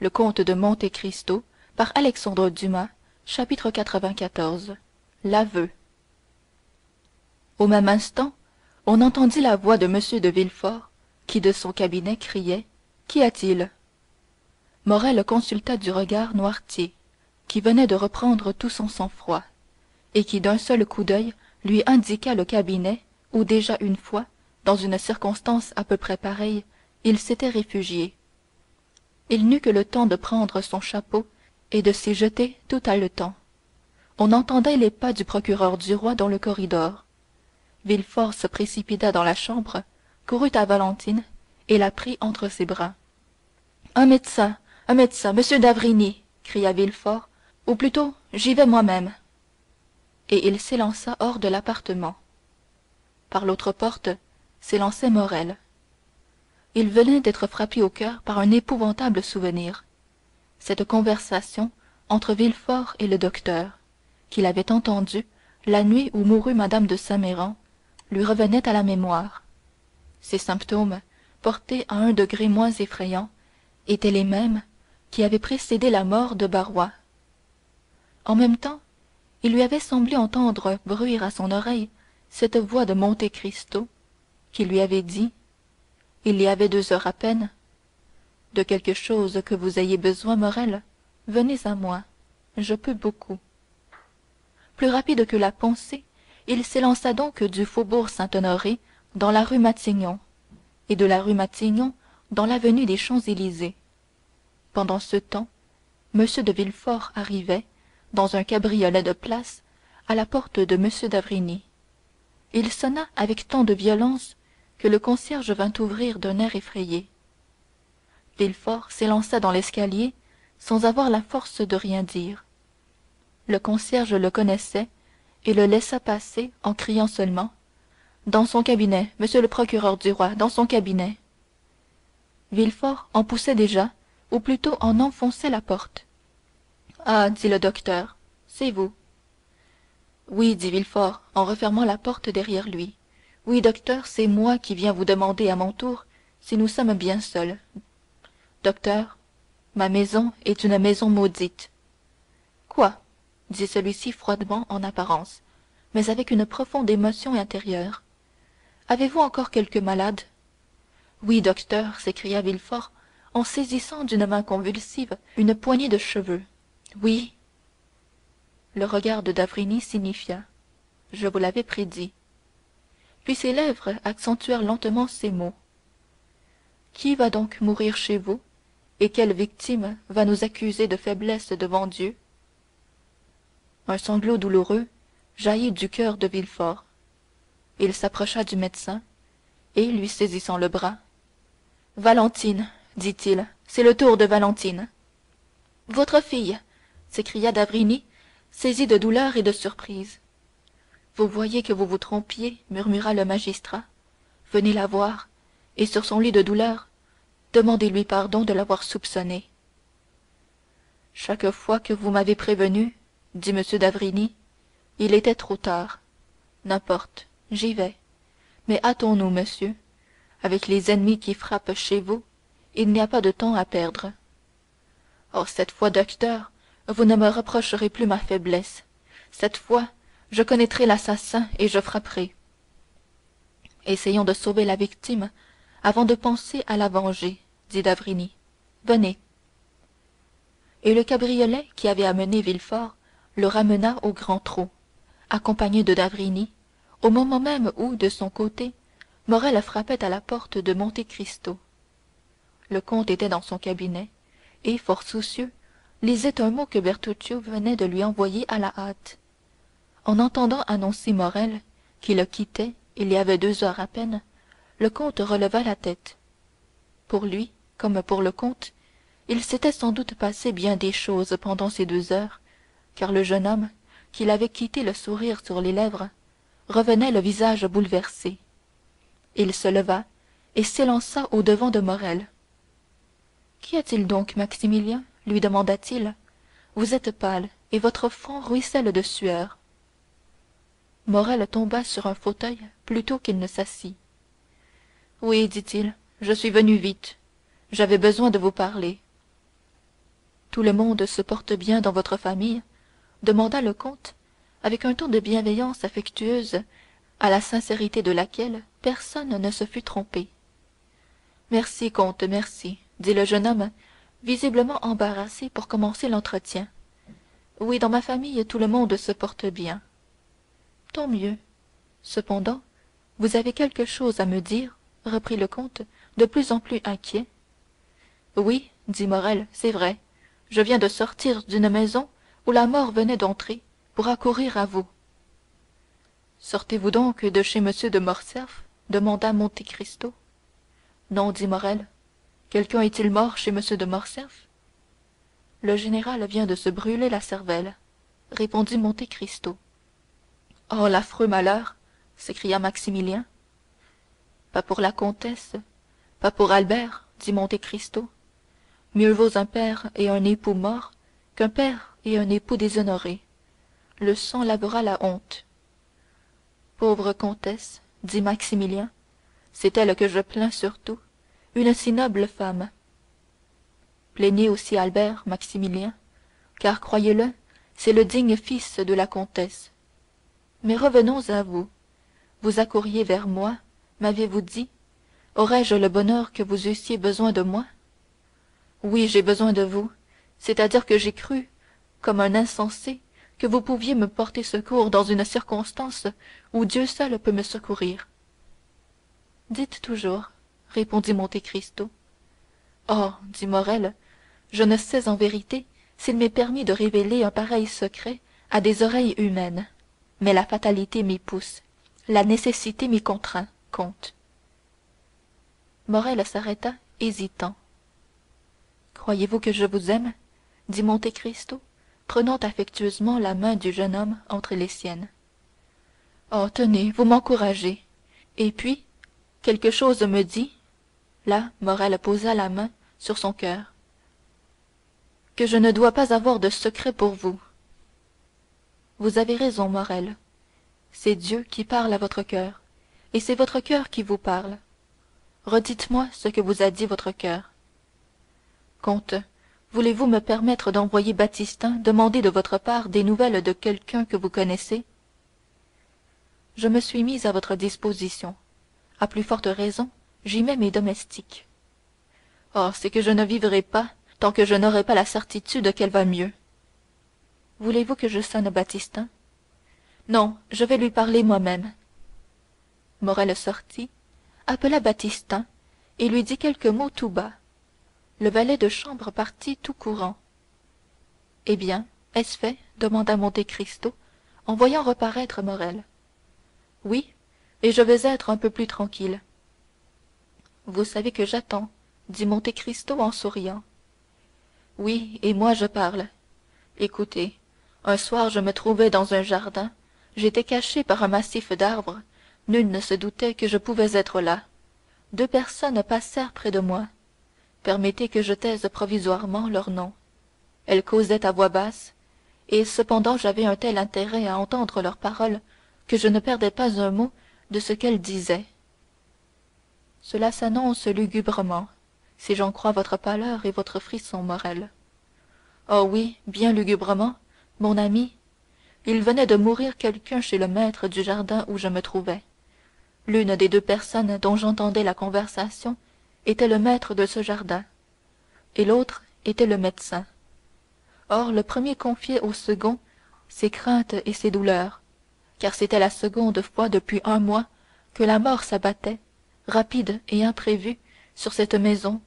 Le comte de Monte Cristo par Alexandre Dumas. Chapitre 94. L'aveu. Au même instant, on entendit la voix de M. de Villefort, qui de son cabinet criait: Qu'y a-t-il? Morrel consulta du regard Noirtier, qui venait de reprendre tout son sang-froid, et qui d'un seul coup d'oeil lui indiqua le cabinet où déjà une fois, dans une circonstance à peu près pareille, il s'était réfugié. Il n'eut que le temps de prendre son chapeau et de s'y jeter tout haletant. On entendait les pas du procureur du roi dans le corridor. Villefort se précipita dans la chambre, courut à Valentine et la prit entre ses bras. Un médecin, monsieur d'avrigny, cria Villefort, ou plutôt j'y vais moi-même. Et il s'élança hors de l'appartement. Par l'autre porte s'élançait Morrel. Il venait d'être frappé au cœur par un épouvantable souvenir. Cette conversation entre Villefort et le docteur, qu'il avait entendue la nuit où mourut Mme de Saint Méran, lui revenait à la mémoire. Ces symptômes, portés à un degré moins effrayant, étaient les mêmes qui avaient précédé la mort de Barrois. En même temps, il lui avait semblé entendre bruire à son oreille cette voix de Monte Cristo qui lui avait dit, il y avait 2 heures à peine: de quelque chose que vous ayez besoin, Morrel, venez à moi, je peux beaucoup. Plus rapide que la pensée, il s'élança donc du faubourg Saint-Honoré dans la rue Matignon, et de la rue Matignon dans l'avenue des Champs-Élysées. Pendant ce temps, M. de Villefort arrivait, dans un cabriolet de place, à la porte de M. d'avrigny. Il sonna avec tant de violence que le concierge vint ouvrir d'un air effrayé. Villefort s'élança dans l'escalier sans avoir la force de rien dire. Le concierge le connaissait et le laissa passer en criant seulement: dans son cabinet, monsieur le procureur du roi, dans son cabinet. Villefort en poussait déjà, ou plutôt en enfonçait la porte. Ah, dit le docteur, c'est vous. Oui, dit Villefort en refermant la porte derrière lui. Oui, docteur, c'est moi qui viens vous demander à mon tour si nous sommes bien seuls. Docteur, ma maison est une maison maudite. Quoi? Dit celui-ci froidement en apparence, mais avec une profonde émotion intérieure. Avez-vous encore quelque malade? Oui, docteur, s'écria Villefort en saisissant d'une main convulsive une poignée de cheveux. Oui. Le regard de d'avrigny signifia: je vous l'avais prédit. Puis ses lèvres accentuèrent lentement ces mots: qui va donc mourir chez vous, et quelle victime va nous accuser de faiblesse devant Dieu? Un sanglot douloureux jaillit du coeur de Villefort. Il s'approcha du médecin et, lui saisissant le bras: Valentine, dit-il, c'est le tour de Valentine. Votre fille, s'écria d'avrigny, saisi de douleur et de surprise. Vous voyez que vous vous trompiez, murmura le magistrat. Venez la voir, et sur son lit de douleur, demandez-lui pardon de l'avoir soupçonnée. Chaque fois que vous m'avez prévenu, dit M. d'avrigny, il était trop tard. N'importe, j'y vais. Mais hâtons-nous, monsieur. Avec les ennemis qui frappent chez vous, il n'y a pas de temps à perdre. Oh, cette fois, docteur, vous ne me reprocherez plus ma faiblesse. Cette fois, je connaîtrai l'assassin et je frapperai. Essayons de sauver la victime avant de penser à la venger, dit d'avrigny. Venez. Et le cabriolet qui avait amené Villefort le ramena au grand trot, accompagné de d'avrigny, au moment même où, de son côté, Morrel frappait à la porte de Monte Cristo. Le comte était dans son cabinet, et, fort soucieux, lisait un mot que Bertuccio venait de lui envoyer à la hâte. En entendant annoncer Morrel, qui le quittait il y avait 2 heures à peine, le comte releva la tête. Pour lui, comme pour le comte, il s'était sans doute passé bien des choses pendant ces 2 heures, car le jeune homme, qui l'avait quitté le sourire sur les lèvres, revenait le visage bouleversé. Il se leva et s'élança au-devant de Morrel. Qu'y a-t-il donc, Maximilien? Lui demanda-t-il. Vous êtes pâle et votre front ruisselle de sueur. Morrel tomba sur un fauteuil plutôt qu'il ne s'assit. Oui, dit-il, je suis venu vite. J'avais besoin de vous parler. Tout le monde se porte bien dans votre famille? Demanda le comte, avec un ton de bienveillance affectueuse, à la sincérité de laquelle personne ne se fût trompé. Merci, comte, merci, dit le jeune homme, visiblement embarrassé pour commencer l'entretien. Oui, dans ma famille, tout le monde se porte bien. Tant mieux. Cependant, vous avez quelque chose à me dire, reprit le comte, de plus en plus inquiet. Oui, dit Morrel, c'est vrai. Je viens de sortir d'une maison où la mort venait d'entrer pour accourir à vous. Sortez-vous donc de chez M. de Morcerf demanda Monte Cristo. Non, dit Morrel. Quelqu'un est-il mort chez M. de Morcerf? Le général vient de se brûler la cervelle, répondit Monte Cristo. Oh, l'affreux malheur! S'écria Maximilien. Pas pour la comtesse, pas pour Albert, dit Monte Cristo. Mieux vaut un père et un époux morts qu'un père et un époux déshonorés. Le sang lavera la honte. Pauvre comtesse, dit Maximilien, c'est elle que je plains surtout, une si noble femme. Plaignez aussi Albert, Maximilien, car croyez-le, c'est le digne fils de la comtesse. Mais revenons à vous. Vous accouriez vers moi, m'avez-vous dit? Aurais-je le bonheur que vous eussiez besoin de moi? Oui, j'ai besoin de vous, c'est-à-dire que j'ai cru, comme un insensé, que vous pouviez me porter secours dans une circonstance où Dieu seul peut me secourir. Dites toujours, répondit Monte Cristo. Oh, dit Morrel, je ne sais en vérité s'il m'est permis de révéler un pareil secret à des oreilles humaines, mais la fatalité m'y pousse, la nécessité m'y contraint, comte. Morrel s'arrêta, hésitant. Croyez-vous que je vous aime? Dit Monte Cristo, prenant affectueusement la main du jeune homme entre les siennes. Oh, tenez, vous m'encouragez. Et puis, quelque chose me dit, là, Morrel posa la main sur son cœur, que je ne dois pas avoir de secret pour vous. Vous avez raison, Morrel. C'est Dieu qui parle à votre cœur, et c'est votre cœur qui vous parle. Redites-moi ce que vous a dit votre cœur. Comte, voulez-vous me permettre d'envoyer Baptistin demander de votre part des nouvelles de quelqu'un que vous connaissez? Je me suis mise à votre disposition. À plus forte raison, j'y mets mes domestiques. Oh, c'est que je ne vivrai pas tant que je n'aurai pas la certitude qu'elle va mieux. Voulez-vous que je sonne Baptistin? Non, je vais lui parler moi-même. Morrel sortit, appela Baptistin et lui dit quelques mots tout bas. Le valet de chambre partit tout courant. Eh bien, est-ce fait? Demanda Monte Cristo en voyant reparaître Morrel. Oui, et je vais être un peu plus tranquille. Vous savez que j'attends, dit Monte Cristo en souriant. Oui, et moi je parle. Écoutez, un soir je me trouvais dans un jardin, j'étais caché par un massif d'arbres, nul ne se doutait que je pouvais être là. Deux personnes passèrent près de moi. Permettez que je taise provisoirement leurs noms. Elles causaient à voix basse, et cependant j'avais un tel intérêt à entendre leurs paroles que je ne perdais pas un mot de ce qu'elles disaient. Cela s'annonce lugubrement, si j'en crois votre pâleur et votre frisson, Morrel. Oh oui, bien lugubrement, mon ami. Il venait de mourir quelqu'un chez le maître du jardin où je me trouvais. L'une des deux personnes dont j'entendais la conversation était le maître de ce jardin, et l'autre était le médecin. Or le premier confiait au second ses craintes et ses douleurs, car c'était la seconde fois depuis un mois que la mort s'abattait, rapide et imprévue, sur cette maison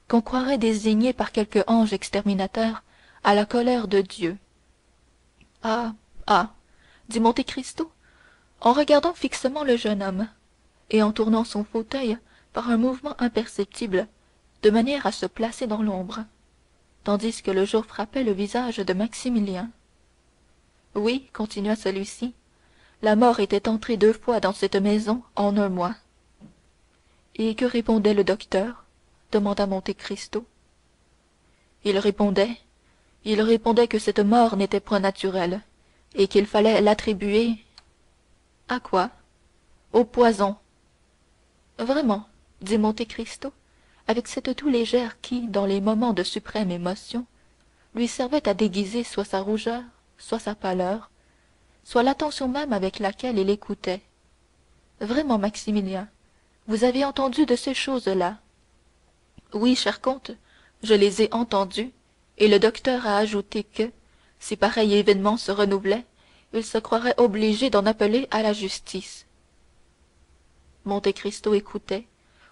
qu'on croirait désignée par quelque ange exterminateur à la colère de Dieu. Ah, ah, dit Monte Cristo, en regardant fixement le jeune homme, et en tournant son fauteuil par un mouvement imperceptible, de manière à se placer dans l'ombre, tandis que le jour frappait le visage de Maximilien. Oui, continua celui-ci, la mort était entrée deux fois dans cette maison en un mois. Et que répondait le docteur? Demanda Monte Cristo. Il répondait que cette mort n'était point naturelle, et qu'il fallait l'attribuer... À quoi? Au poison. Vraiment, dit Monte Cristo, avec cette toux légère qui, dans les moments de suprême émotion, lui servait à déguiser soit sa rougeur, soit sa pâleur, soit l'attention même avec laquelle il écoutait. Vraiment, Maximilien, vous avez entendu de ces choses-là? Oui, cher comte, je les ai entendues, et le docteur a ajouté que, si pareil événement se renouvelait, il se croirait obligé d'en appeler à la justice. Monte Cristo écoutait,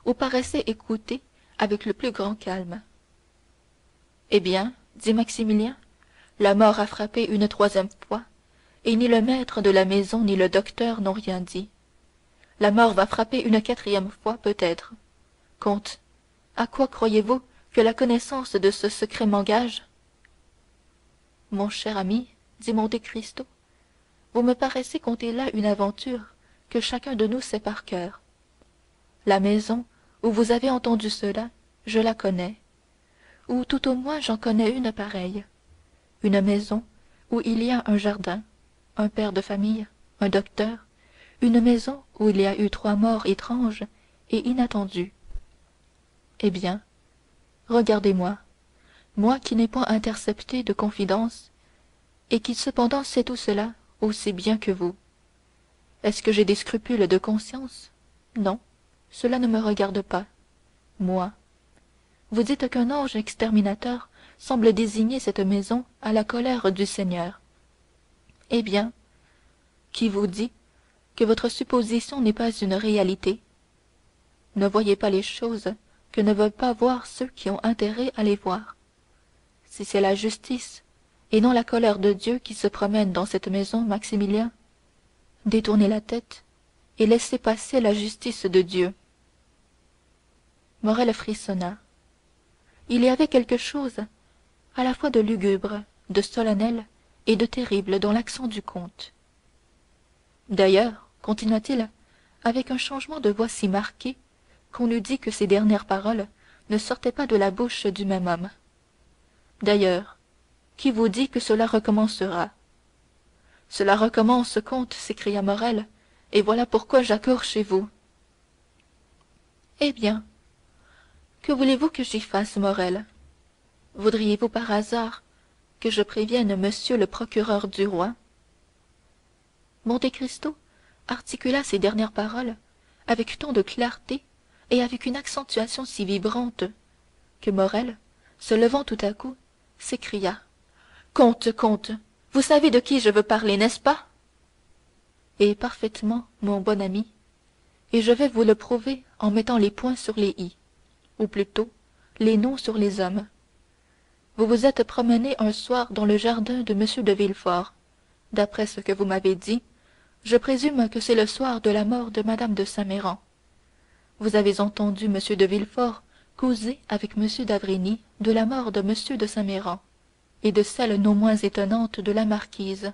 ou paraissait écouter, avec le plus grand calme. Eh bien, dit Maximilien, la mort a frappé une troisième fois, et ni le maître de la maison ni le docteur n'ont rien dit. La mort va frapper une quatrième fois, peut-être. Comte, à quoi croyez-vous que la connaissance de ce secret m'engage? Mon cher ami, dit Monte Cristo, vous me paraissez conter là une aventure que chacun de nous sait par cœur. La maison où vous avez entendu cela, je la connais, ou tout au moins j'en connais une pareille. Une maison où il y a un jardin, un père de famille, un docteur, une maison où il y a eu 3 morts étranges et inattendues. Eh bien, regardez-moi, moi qui n'ai point intercepté de confidence, et qui cependant sais tout cela aussi bien que vous. Est-ce que j'ai des scrupules de conscience? Non, cela ne me regarde pas. Moi. Vous dites qu'un ange exterminateur semble désigner cette maison à la colère du Seigneur. Eh bien, qui vous dit que votre supposition n'est pas une réalité? Ne voyez pas les choses que ne veulent pas voir ceux qui ont intérêt à les voir. Si c'est la justice et non la colère de Dieu qui se promène dans cette maison, Maximilien, détournez la tête et laissez passer la justice de Dieu. Morrel frissonna. Il y avait quelque chose à la fois de lugubre, de solennel et de terrible dans l'accent du comte. D'ailleurs, continua-t-il, avec un changement de voix si marqué qu'on eût dit que ces dernières paroles ne sortaient pas de la bouche du même homme. D'ailleurs, qui vous dit que cela recommencera? Cela recommence, comte, s'écria Morrel, et voilà pourquoi j'accours chez vous. Eh bien, que voulez-vous que j'y fasse, Morrel? Voudriez-vous par hasard que je prévienne monsieur le procureur du roi? Monte Cristo articula ces dernières paroles avec tant de clarté et avec une accentuation si vibrante que Morrel, se levant tout à coup, s'écria: Comte, comte, vous savez de qui je veux parler, n'est-ce pas? Et parfaitement, mon bon ami, et je vais vous le prouver en mettant les points sur les i, ou plutôt les noms sur les hommes. Vous vous êtes promené un soir dans le jardin de M. de Villefort. D'après ce que vous m'avez dit, je présume que c'est le soir de la mort de Mme de Saint-Méran. Vous avez entendu M. de Villefort causer avec M. d'avrigny de la mort de M. de Saint-Méran et de celle non moins étonnante de la marquise.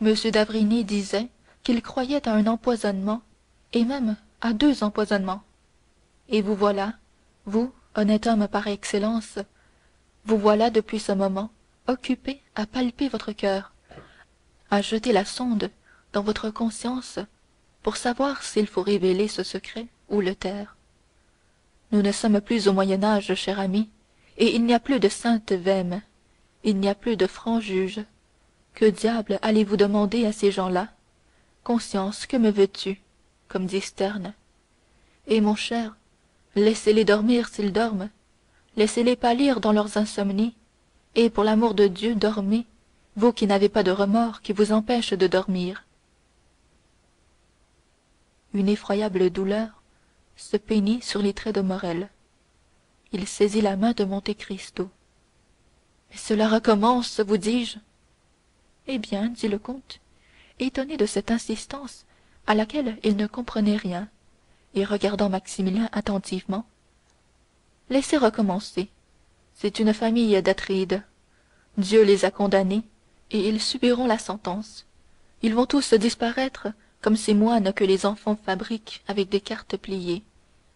M. d'avrigny disait qu'il croyait à un empoisonnement et même à 2 empoisonnements. Et vous voilà, vous, honnête homme par excellence, vous voilà depuis ce moment occupé à palper votre cœur, à jeter la sonde dans votre conscience pour savoir s'il faut révéler ce secret ou le taire. Nous ne sommes plus au Moyen Âge, cher ami, et il n'y a plus de sainte Vême, il n'y a plus de francs juges. Que diable allez-vous demander à ces gens-là? Conscience, que me veux-tu? Comme dit Sterne. Et mon cher, laissez-les dormir s'ils dorment, laissez-les pâlir dans leurs insomnies, et pour l'amour de Dieu, dormez, vous qui n'avez pas de remords qui vous empêchent de dormir. Une effroyable douleur se peignit sur les traits de Morrel. Il saisit la main de Monte Cristo. Mais cela recommence, vous dis-je. Eh bien, dit le comte, étonné de cette insistance à laquelle il ne comprenait rien, et regardant Maximilien attentivement. Laissez recommencer. C'est une famille d'Atrides. Dieu les a condamnés, et ils subiront la sentence. Ils vont tous disparaître comme ces moines que les enfants fabriquent avec des cartes pliées,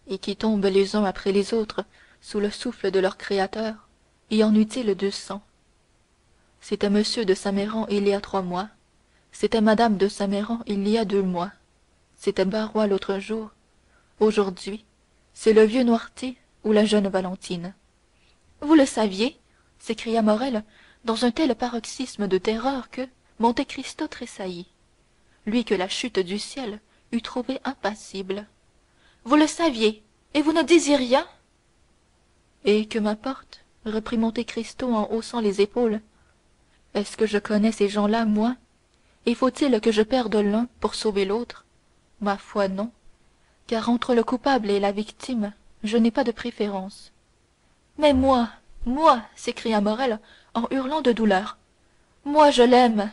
et qui tombent les uns après les autres sous le souffle de leur Créateur, y en eût-il 200. C'était M. de Saint-Méran il y a 3 mois, c'était Mme de Saint-Méran il y a 2 mois, c'était Barrois l'autre jour, aujourd'hui, c'est le vieux Noirtier ou la jeune Valentine. Vous le saviez? s'écria Morrel dans un tel paroxysme de terreur que Monte Cristo tressaillit, lui que la chute du ciel eût trouvé impassible. Vous le saviez, et vous ne disiez rien? Et que m'importe, reprit Monte Cristo en haussant les épaules. Est-ce que je connais ces gens-là, moi? Et faut-il que je perde l'un pour sauver l'autre? Ma foi, non, car entre le coupable et la victime, je n'ai pas de préférence. Mais moi, s'écria Morrel en hurlant de douleur. Moi, je l'aime.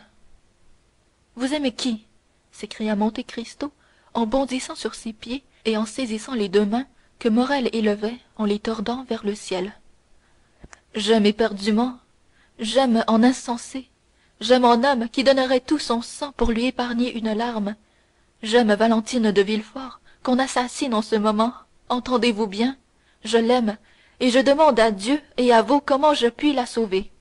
Vous aimez qui? S'écria Monte Cristo en bondissant sur ses pieds et en saisissant les deux mains que Morrel élevait en les tordant vers le ciel. J'aime éperdument, j'aime en insensé, j'aime en homme qui donnerait tout son sang pour lui épargner une larme. J'aime Valentine de Villefort, qu'on assassine en ce moment, entendez-vous bien? Je l'aime, et je demande à Dieu et à vous comment je puis la sauver.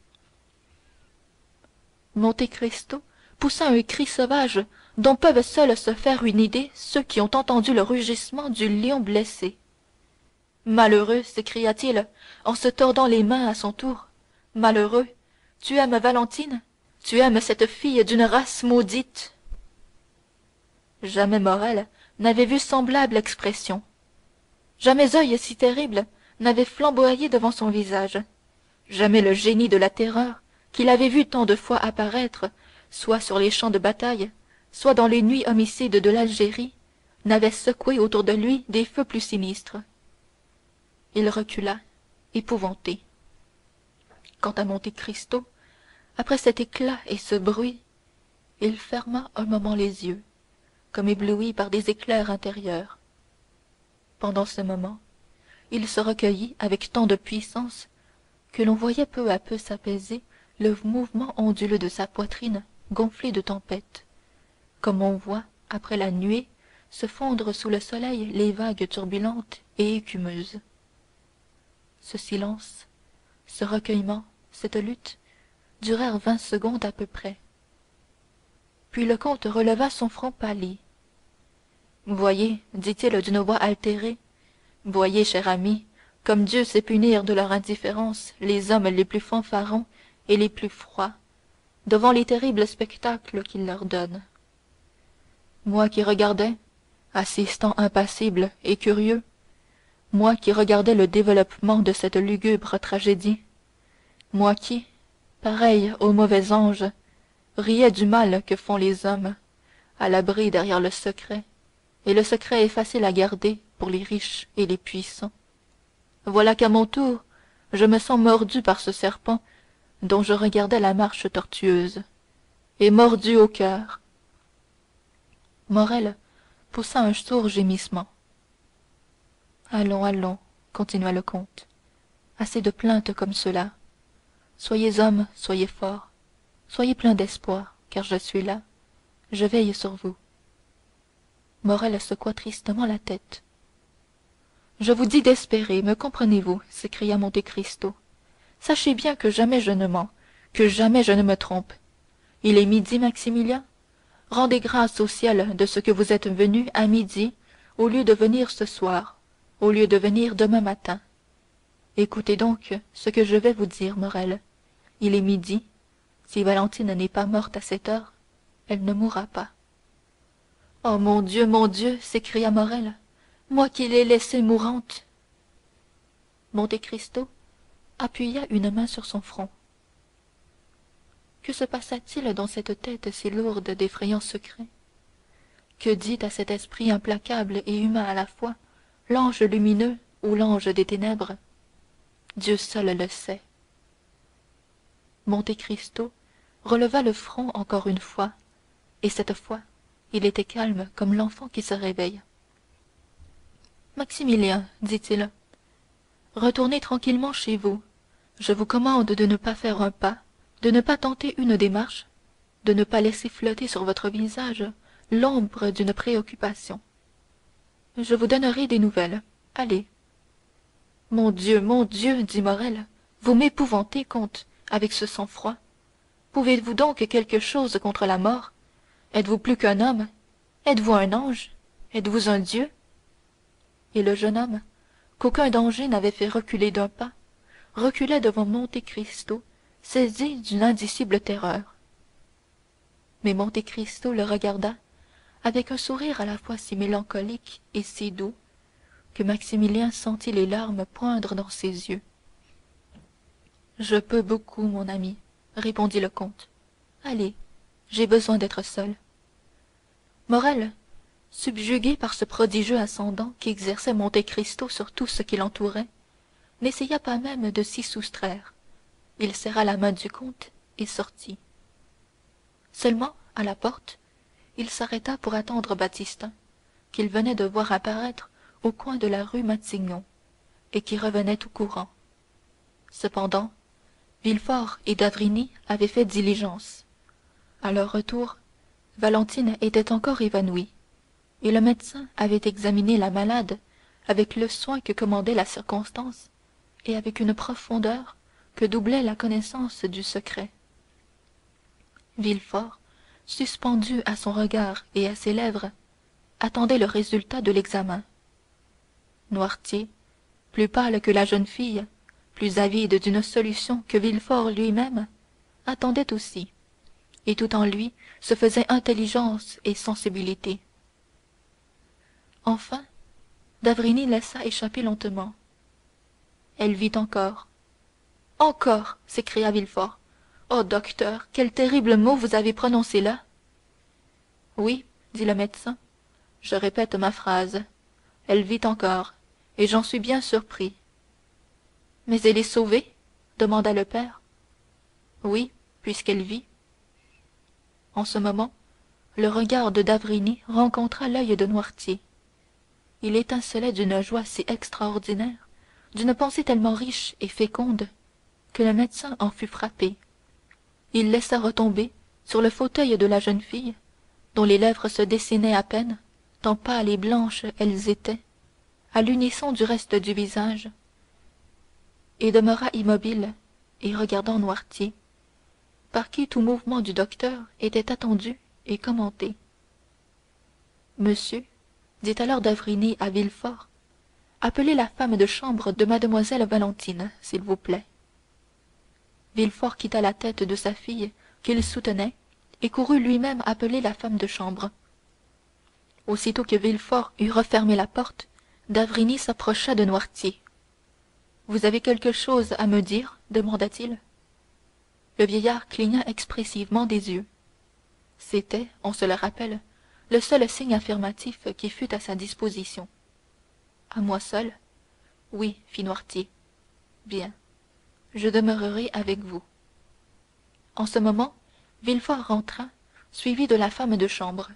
Monte Cristo poussa un cri sauvage dont peuvent seuls se faire une idée ceux qui ont entendu le rugissement du lion blessé. Malheureux, s'écria-t-il en se tordant les mains à son tour, malheureux, tu aimes Valentine, tu aimes cette fille d'une race maudite. Jamais Morrel n'avait vu semblable expression. Jamais œil si terrible n'avait flamboyé devant son visage. Jamais le génie de la terreur qu'il avait vu tant de fois apparaître, soit sur les champs de bataille, soit dans les nuits homicides de l'Algérie, n'avait secoué autour de lui des feux plus sinistres. Il recula, épouvanté. Quant à Monte Cristo, après cet éclat et ce bruit, il ferma un moment les yeux, comme ébloui par des éclairs intérieurs. Pendant ce moment, il se recueillit avec tant de puissance que l'on voyait peu à peu s'apaiser le mouvement onduleux de sa poitrine gonflée de tempête, comme on voit, après la nuée, se fondre sous le soleil les vagues turbulentes et écumeuses. Ce silence, ce recueillement, cette lutte, durèrent 20 secondes à peu près. Puis le comte releva son front pâli. Voyez, dit-il d'une voix altérée, voyez, cher ami, comme Dieu sait punir de leur indifférence les hommes les plus fanfarons et les plus froids, devant les terribles spectacles qu'il leur donne. Moi qui regardais, assistant impassible et curieux, moi qui regardais le développement de cette lugubre tragédie, moi qui, pareil aux mauvais anges, riais du mal que font les hommes, à l'abri derrière le secret, et le secret est facile à garder pour les riches et les puissants. Voilà qu'à mon tour, je me sens mordu par ce serpent dont je regardais la marche tortueuse, et mordu au cœur. Morrel poussa un sourd gémissement. Allons, allons, continua le comte, assez de plaintes comme cela. Soyez homme, soyez fort, soyez plein d'espoir, car je suis là, je veille sur vous. Morrel secoua tristement la tête. Je vous dis d'espérer, me comprenez-vous? S'écria Monte Cristo. Sachez bien que jamais je ne mens, que jamais je ne me trompe. Il est midi, Maximilien? Rendez grâce au ciel de ce que vous êtes venu à midi, au lieu de venir ce soir, au lieu de venir demain matin. Écoutez donc ce que je vais vous dire, Morrel. Il est midi. Si Valentine n'est pas morte à cette heure, elle ne mourra pas. Oh mon Dieu, s'écria Morrel, moi qui l'ai laissée mourante. Monte Cristo appuya une main sur son front. Que se passa-t-il dans cette tête si lourde d'effrayants secrets? Que dit à cet esprit implacable et humain à la fois l'ange lumineux ou l'ange des ténèbres? Dieu seul le sait. Monte Cristo releva le front encore une fois, et cette fois il était calme comme l'enfant qui se réveille. Maximilien, dit-il, retournez tranquillement chez vous. Je vous commande de ne pas faire un pas, de ne pas tenter une démarche, de ne pas laisser flotter sur votre visage l'ombre d'une préoccupation. Je vous donnerai des nouvelles. Allez. Mon Dieu, dit Morrel, vous m'épouvantez, comte, avec ce sang-froid. Pouvez-vous donc quelque chose contre la mort? Êtes-vous plus qu'un homme? Êtes-vous un ange? Êtes-vous un dieu? Et le jeune homme, qu'aucun danger n'avait fait reculer d'un pas, reculait devant Monte Cristo, saisi d'une indicible terreur. Mais Monte Cristo le regarda avec un sourire à la fois si mélancolique et si doux que Maximilien sentit les larmes poindre dans ses yeux. Je peux beaucoup, mon ami, répondit le comte. Allez, j'ai besoin d'être seul. Morrel, subjugué par ce prodigieux ascendant qu'exerçait Monte Cristo sur tout ce qui l'entourait, n'essaya pas même de s'y soustraire. Il serra la main du comte et sortit. Seulement, à la porte, il s'arrêta pour attendre Baptistin, qu'il venait de voir apparaître au coin de la rue Matignon, et qui revenait tout courant. Cependant, Villefort et d'Avrigny avaient fait diligence. À leur retour, Valentine était encore évanouie, et le médecin avait examiné la malade avec le soin que commandait la circonstance et avec une profondeur que doublait la connaissance du secret. Villefort, suspendu à son regard et à ses lèvres, attendait le résultat de l'examen. Noirtier, plus pâle que la jeune fille, plus avide d'une solution que Villefort lui-même, attendait aussi, et tout en lui se faisait intelligence et sensibilité. Enfin, d'Avrigny laissa échapper lentement. Elle vit encore. Encore, s'écria Villefort. Oh, docteur, quel terrible mot vous avez prononcé là. Oui, dit le médecin, je répète ma phrase. Elle vit encore, et j'en suis bien surpris. Mais elle est sauvée demanda le père. Oui, puisqu'elle vit. En ce moment, le regard de d'Avrigny rencontra l'œil de Noirtier. Il étincelait d'une joie si extraordinaire, d'une pensée tellement riche et féconde, que le médecin en fut frappé. Il laissa retomber sur le fauteuil de la jeune fille, dont les lèvres se dessinaient à peine, tant pâles et blanches elles étaient, à l'unisson du reste du visage, et demeura immobile et regardant Noirtier, par qui tout mouvement du docteur était attendu et commenté. Monsieur, dit alors d'Avrigny à Villefort, appelez la femme de chambre de mademoiselle Valentine, s'il vous plaît. Villefort quitta la tête de sa fille qu'il soutenait et courut lui-même appeler la femme de chambre. Aussitôt que Villefort eut refermé la porte, d'Avrigny s'approcha de Noirtier. Vous avez quelque chose à me dire demanda-t-il. Le vieillard cligna expressivement des yeux. C'était, on se le rappelle, le seul signe affirmatif qui fût à sa disposition. À moi seul? Oui, fit Noirtier. Bien, je demeurerai avec vous. En ce moment, Villefort rentra, suivi de la femme de chambre.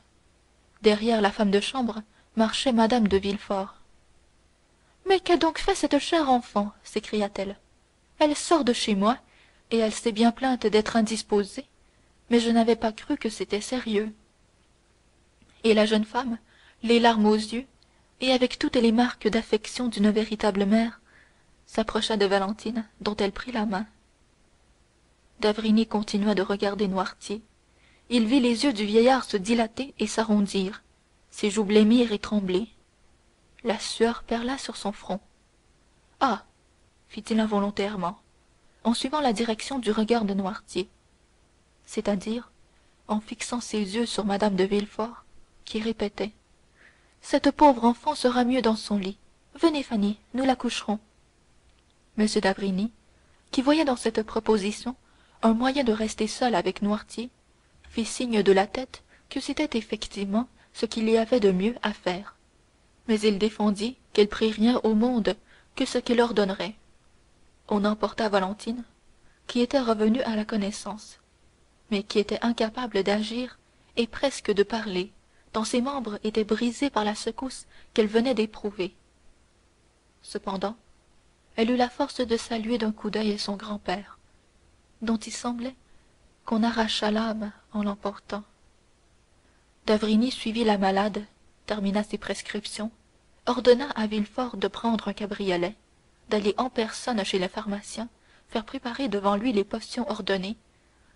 Derrière la femme de chambre marchait Madame de Villefort. Mais qu'a donc fait cette chère enfant s'écria-t-elle. Elle sort de chez moi, et elle s'est bien plainte d'être indisposée, mais je n'avais pas cru que c'était sérieux. Et la jeune femme, les larmes aux yeux, et avec toutes les marques d'affection d'une véritable mère, s'approcha de Valentine, dont elle prit la main. D'avrigny continua de regarder Noirtier. Il vit les yeux du vieillard se dilater et s'arrondir, ses joues blêmir et trembler. La sueur perla sur son front. Ah, fit-il involontairement, en suivant la direction du regard de Noirtier, c'est-à-dire en fixant ses yeux sur Madame de Villefort, qui répétait: cette pauvre enfant sera mieux dans son lit. Venez, Fanny, nous la coucherons. M. d'avrigny, qui voyait dans cette proposition un moyen de rester seul avec Noirtier, fit signe de la tête que c'était effectivement ce qu'il y avait de mieux à faire, mais il défendit qu'elle prît rien au monde que ce qu'il ordonnerait. On emporta Valentine, qui était revenue à la connaissance, mais qui était incapable d'agir et presque de parler, tant ses membres étaient brisés par la secousse qu'elle venait d'éprouver. Cependant, elle eut la force de saluer d'un coup d'oeil son grand-père, dont il semblait qu'on arrachât l'âme en l'emportant. D'avrigny suivit la malade, termina ses prescriptions, ordonna à Villefort de prendre un cabriolet, d'aller en personne chez le pharmacien, faire préparer devant lui les potions ordonnées,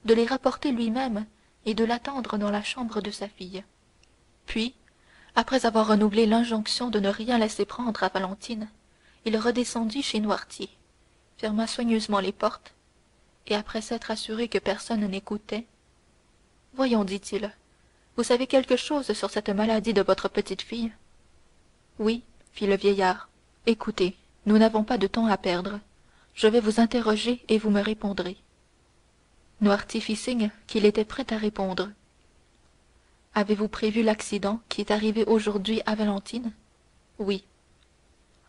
de les rapporter lui-même et de l'attendre dans la chambre de sa fille. Puis, après avoir renouvelé l'injonction de ne rien laisser prendre à Valentine, il redescendit chez Noirtier, ferma soigneusement les portes, et après s'être assuré que personne n'écoutait: voyons, dit-il, vous savez quelque chose sur cette maladie de votre petite-fille? Oui, fit le vieillard. Écoutez, nous n'avons pas de temps à perdre. Je vais vous interroger et vous me répondrez. Noirtier fit signe qu'il était prêt à répondre. Avez-vous prévu l'accident qui est arrivé aujourd'hui à Valentine? Oui.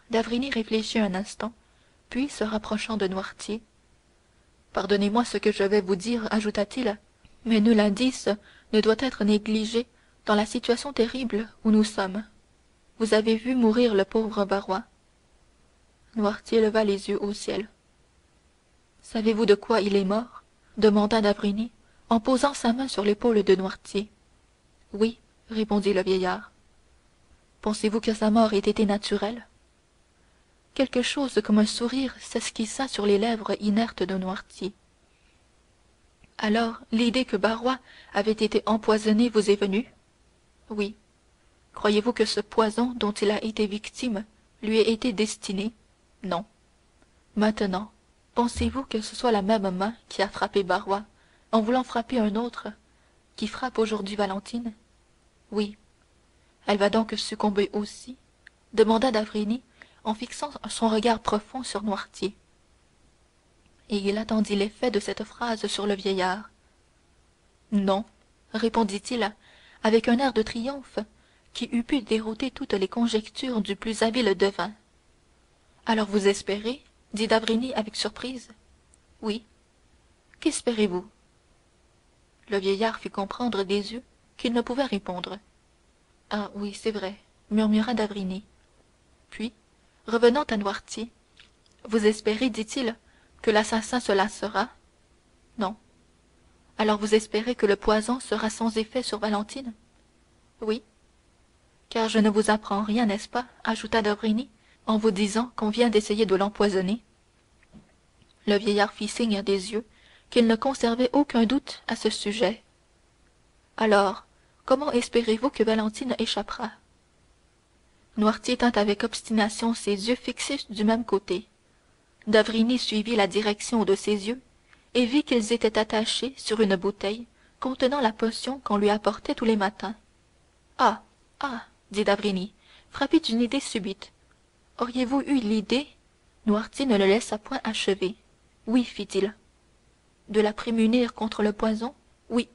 D'avrigny réfléchit un instant, puis se rapprochant de Noirtier: pardonnez-moi ce que je vais vous dire, ajouta-t-il, mais nul indice ne doit être négligé dans la situation terrible où nous sommes. Vous avez vu mourir le pauvre Barrois? Noirtier leva les yeux au ciel. Savez-vous de quoi il est mort? Demanda d'Avrigny, en posant sa main sur l'épaule de Noirtier. Oui, répondit le vieillard. Pensez-vous que sa mort ait été naturelle? Quelque chose comme un sourire s'esquissa sur les lèvres inertes de Noirtier. Alors l'idée que Barrois avait été empoisonné vous est venue? Oui. Croyez-vous que ce poison dont il a été victime lui ait été destiné? Non. Maintenant, pensez-vous que ce soit la même main qui a frappé Barrois, en voulant frapper un autre, qui frappe aujourd'hui Valentine? Oui. Elle va donc succomber aussi? Demanda d'Avrigny, en fixant son regard profond sur Noirtier. Et il attendit l'effet de cette phrase sur le vieillard. Non, répondit-il avec un air de triomphe qui eût pu dérouter toutes les conjectures du plus habile devin. Alors vous espérez? Dit d'Avrigny avec surprise. Oui. Qu'espérez-vous? Le vieillard fit comprendre des yeux qu'il ne pouvait répondre. Ah oui, c'est vrai, murmura d'Avrigny. Puis, revenant à Noirtier: vous espérez, dit-il, que l'assassin se lassera? Non. Alors vous espérez que le poison sera sans effet sur Valentine? Oui. Car je ne vous apprends rien, n'est-ce pas, ajouta d'Avrigny, en vous disant qu'on vient d'essayer de l'empoisonner? Le vieillard fit signe des yeux qu'il ne conservait aucun doute à ce sujet. Alors, comment espérez-vous que Valentine échappera? Noirtier tint avec obstination ses yeux fixés du même côté. D'avrigny suivit la direction de ses yeux et vit qu'ils étaient attachés sur une bouteille contenant la potion qu'on lui apportait tous les matins. Ah, ah, dit d'Avrigny, frappé d'une idée subite. Auriez-vous eu l'idée? Noirtier ne le laissa point achever. Oui, fit-il. De la prémunir contre le poison? Oui.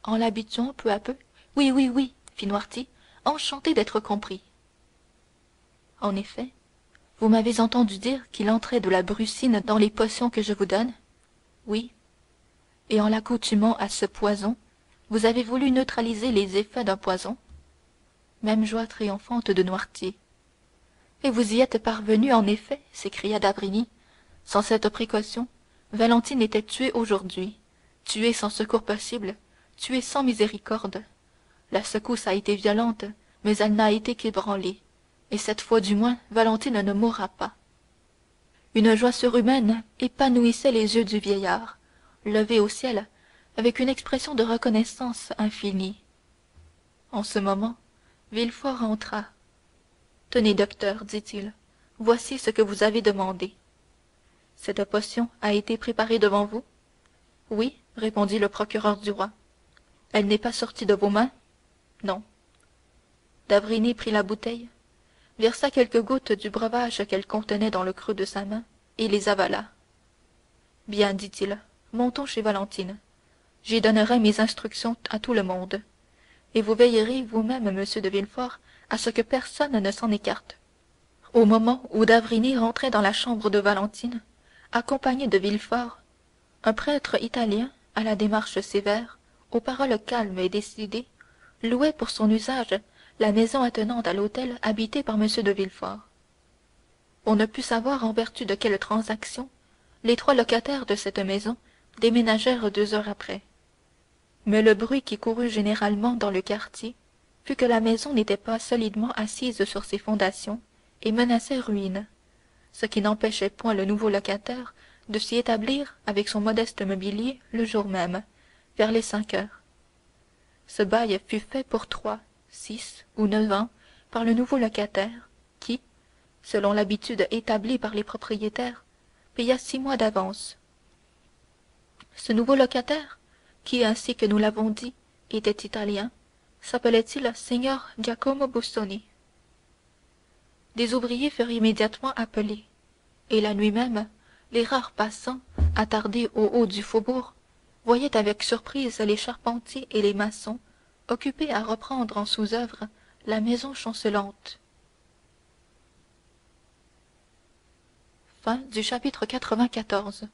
En l'habituant peu à peu? Oui, oui, oui, fit Noirtier, enchanté d'être compris. En effet, vous m'avez entendu dire qu'il entrait de la brucine dans les potions que je vous donne? Oui. Et en l'accoutumant à ce poison, vous avez voulu neutraliser les effets d'un poison? Même joie triomphante de Noirtier. Et vous y êtes parvenu, en effet, s'écria d'Avrigny. Sans cette précaution, Valentine était tuée aujourd'hui, tuée sans secours possible, tuée sans miséricorde. La secousse a été violente, mais elle n'a été qu'ébranlée, et cette fois du moins Valentine ne mourra pas. Une joie surhumaine épanouissait les yeux du vieillard, levés au ciel avec une expression de reconnaissance infinie. En ce moment, Villefort entra. Tenez, docteur, dit-il, voici ce que vous avez demandé. Cette potion a été préparée devant vous? Oui, répondit le procureur du roi. Elle n'est pas sortie de vos mains? Non. D'avrigny prit la bouteille, versa quelques gouttes du breuvage qu'elle contenait dans le creux de sa main et les avala. Bien, dit-il, montons chez Valentine. J'y donnerai mes instructions à tout le monde, et vous veillerez vous-même, monsieur de Villefort, à ce que personne ne s'en écarte. Au moment où d'Avrigny rentrait dans la chambre de Valentine, accompagné de Villefort, un prêtre italien, à la démarche sévère, aux paroles calmes et décidées, louait pour son usage la maison attenante à l'hôtel habité par M. de Villefort. On ne put savoir en vertu de quelle transaction les trois locataires de cette maison déménagèrent 2 heures après. Mais le bruit qui courut généralement dans le quartier fut que la maison n'était pas solidement assise sur ses fondations et menaçait ruine, ce qui n'empêchait point le nouveau locataire de s'y établir avec son modeste mobilier le jour même, vers les 5 heures. Ce bail fut fait pour 3, 6 ou 9 ans par le nouveau locataire, qui, selon l'habitude établie par les propriétaires, paya 6 mois d'avance. Ce nouveau locataire, qui, ainsi que nous l'avons dit, était italien, s'appelait-il Signor Giacomo Busoni. Des ouvriers furent immédiatement appelés, et la nuit même, les rares passants, attardés au haut du faubourg, voyaient avec surprise les charpentiers et les maçons occupés à reprendre en sous-œuvre la maison chancelante. Chapitre 94.